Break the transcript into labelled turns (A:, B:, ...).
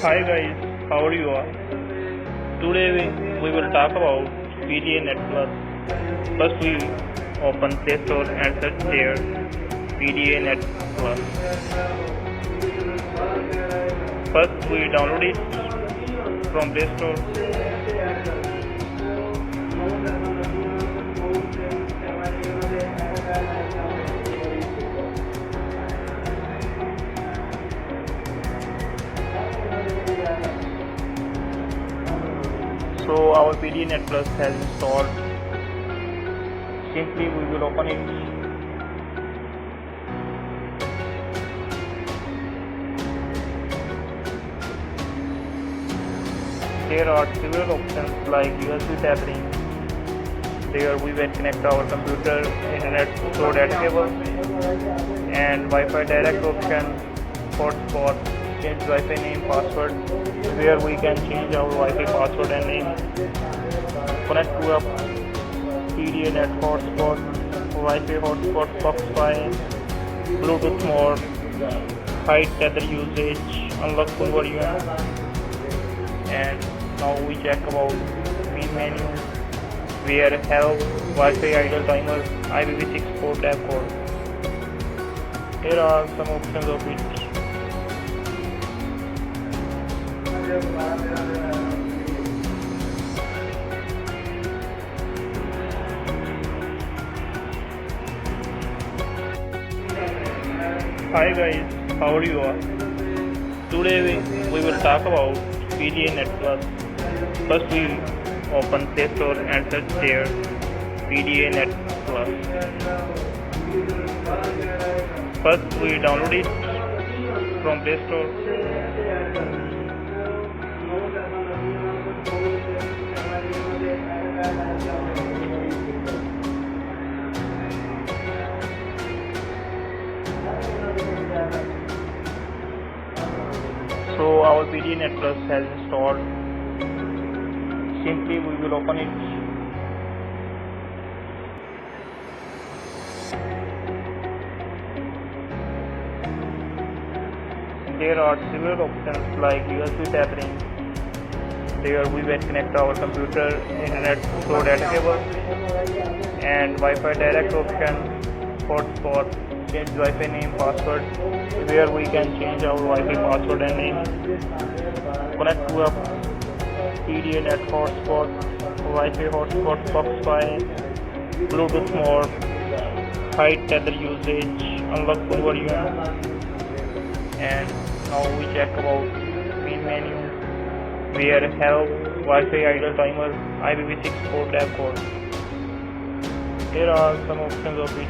A: Hi guys, how are you all? Today we will talk about PdaNet Plus. First we open Play Store and search there PdaNet Plus. First we download it from Play Store. So our PdaNet Plus has installed. Simply we will open it. There are several options like USB tethering. There we will connect our computer, internet through data cable, and Wi-Fi direct option, hotspot, change Wi-Fi name, password, where we can change our Wi-Fi password and name. Connect to a PdaNet hotspot, Wi-Fi hotspot, Fox-Fi, Bluetooth mode, hide tether usage, unlock full volume, and now we check about main menu, where help, Wi-Fi idle timer, IPv6 port tab code. Here are some options of it. Hi guys, how are you all? Today we will talk about PdaNet Plus. First we open Play Store and search there PdaNet Plus. First we download it from Play Store. So our PdaNet Plus has installed. Simply we will open it. There are several options like USB tethering. There we will connect our computer, internet through data cable, and Wi-Fi direct option, hotspot, change Wi-Fi name, password, where we can change our Wi-Fi password and name. Connect to a PdaNet hotspot, Wi-Fi hotspot, Fox-Fi, Bluetooth mode, hide tether usage, unlock full volume, and now we check about main menu, where help, Wi-Fi idle timer, IPv6 port tab code. Here are some options of it.